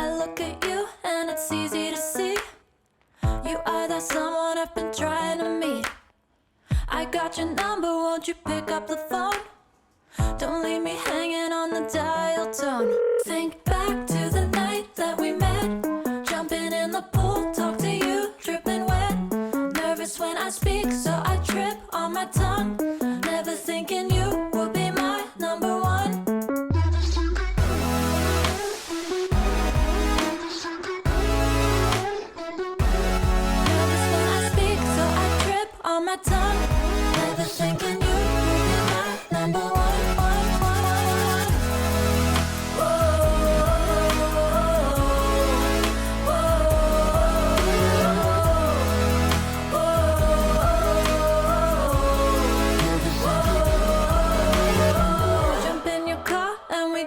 I look at you and it's easy to see. You are that someone I've been trying to meet. I got your number, won't you pick up the phone? Don't leave me hanging on the dial tone. Think back to the night that we met. Jumping in the pool, talk to you, dripping wet. Nervous when I speak, so I trip on my tongue. Never thinking you would be my number one. Nervous when I speak, so I trip on my tongue. Never thinking you would be my number one.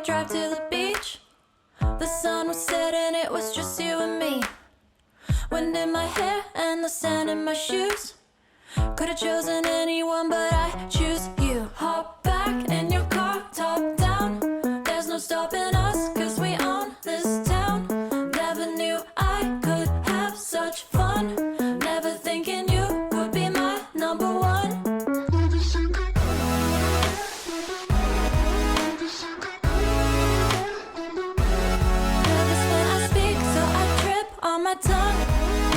Drive to the beach. The sun was setting, it was just you and me. Wind in my hair and the sand in my shoes. Could've chosen anyone, but I choose you. Hop back in your car, top down. There's no stopping us, cause we own this town. Never knew I could have such fun. Never thinking you would be my number one. Tongue,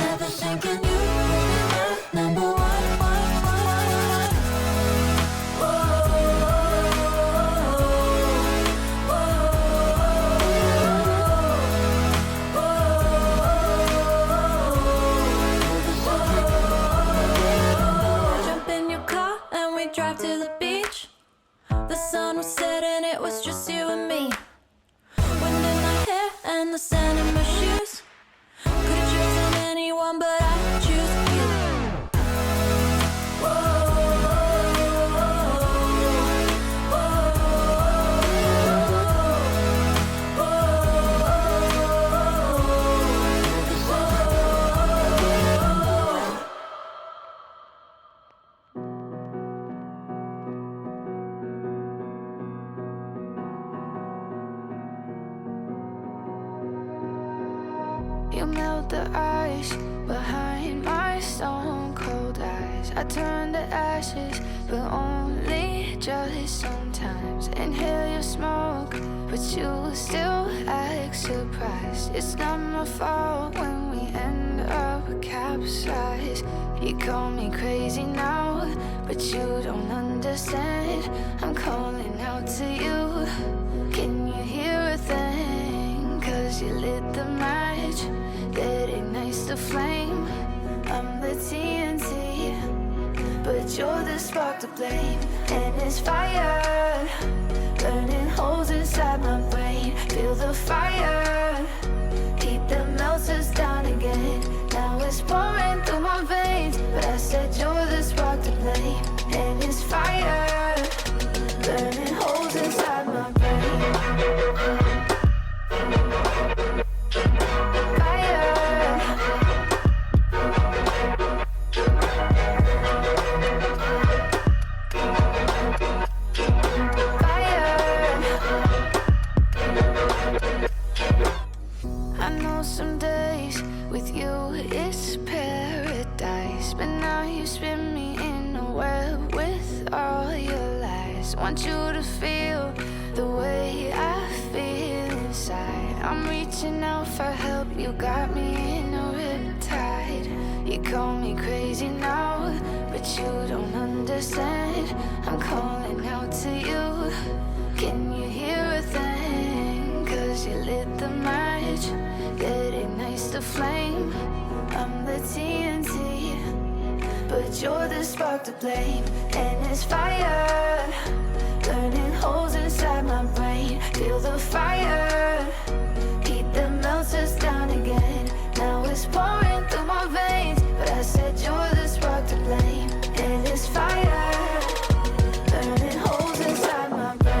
never thinking you would be my number one. Jump in your car and we drive to the beach. The sun was setting, it was just you and me. Wind in my hair and the sand in my shoes. Could've chosen anyone, but I choose you. You melt the ice behind my stone cold eyes. I turn to ashes, but only just sometimes. Inhale your smoke, but you still act surprised. It's not my fault when we end up capsized. You call me crazy now, but you don't understand. I'm calling out to you. Can you hear a thing? Cause you lit the match that ignites the flame. I'm the TNT, but you're the spark to blame. And it's fire, burning holes inside my brain. Feel the fire, heat that melts us down again. Now it's pouring through my veins, but I said you're the spark to blame. And it's fire, burning holes inside my brain. Some days with you it's paradise, but now you spin me in a web with all your lies. Want you to feel the way I feel inside. I'm reaching out for help, you got me in a riptide. You call me crazy now, but you don't understand. I'm calling out to you. Can you hear a thing? Cause you lit the match that ignites the flame. I'm the TNT, but you're the spark to blame. And it's fire, burning holes inside my brain. Feel the fire, heat that melts us down again. Now it's pouring through my veins, but I said you're the spark to blame. And it's fire, burning holes inside my brain.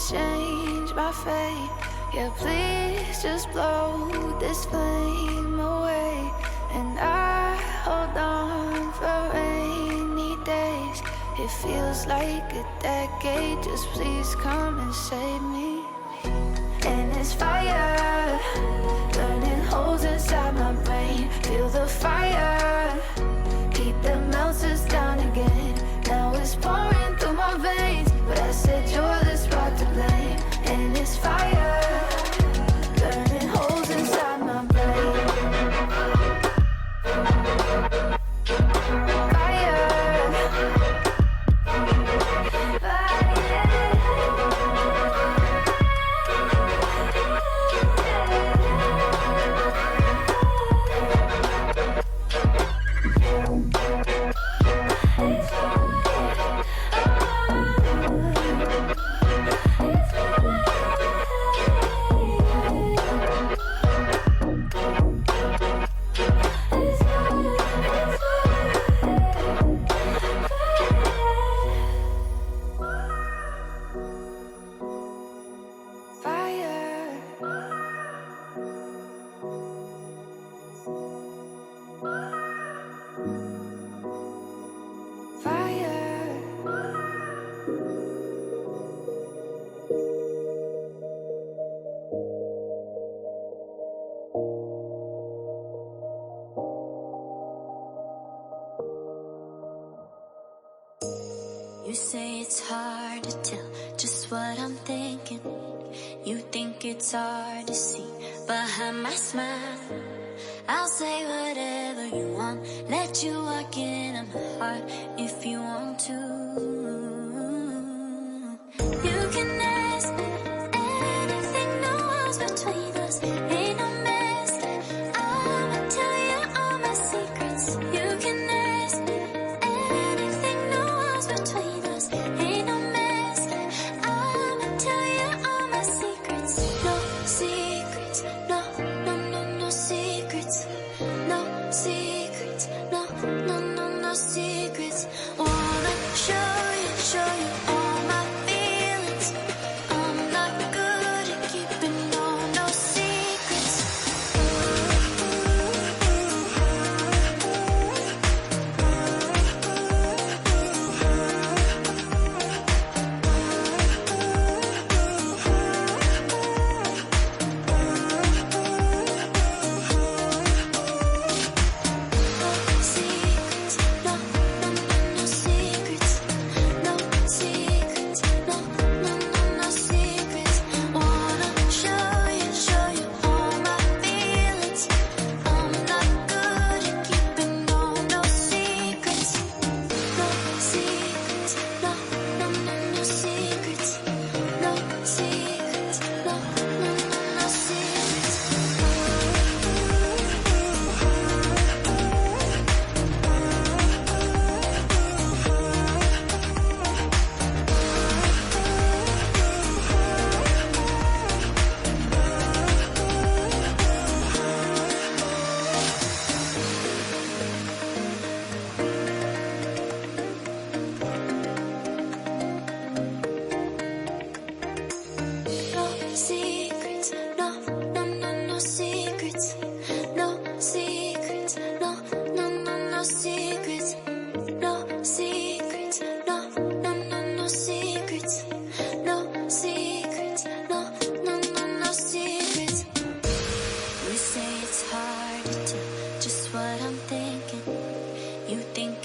change my fate. Yeah, please just blow this flame away. And I hold on for rainy days. It feels like a decade, just please come and save me. And it's fire, burning holes inside my brain. Feel the fire, keep the melters down again. Now it's pouring through my veins, but I said you're the spot to blame. And it's fire, burning holes inside my brain. You say it's hard to tell just what I'm thinking. You think it's hard to see behind my smile. I'll say whatever you want, let you walk into my heart if you want to. You can ask anything, no walls between us, ain't no mask. I'ma tell you all my secrets. You can ask anything, no walls between us, ain't no mask. I'ma tell you all my secrets. No secrets, no, no, no, no secrets. No secrets, no, no, no, no secrets. Wanna show you all my feelings. I'm not good at keeping no secrets.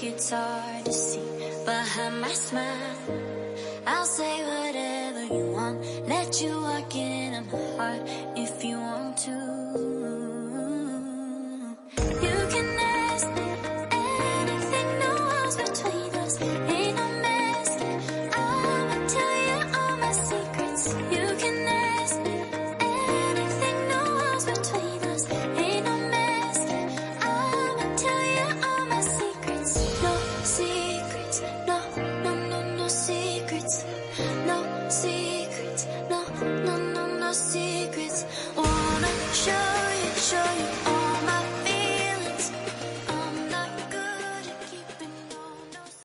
It's hard to see behind my smile. I'll say whatever you want, let you walk into my heart if you want to.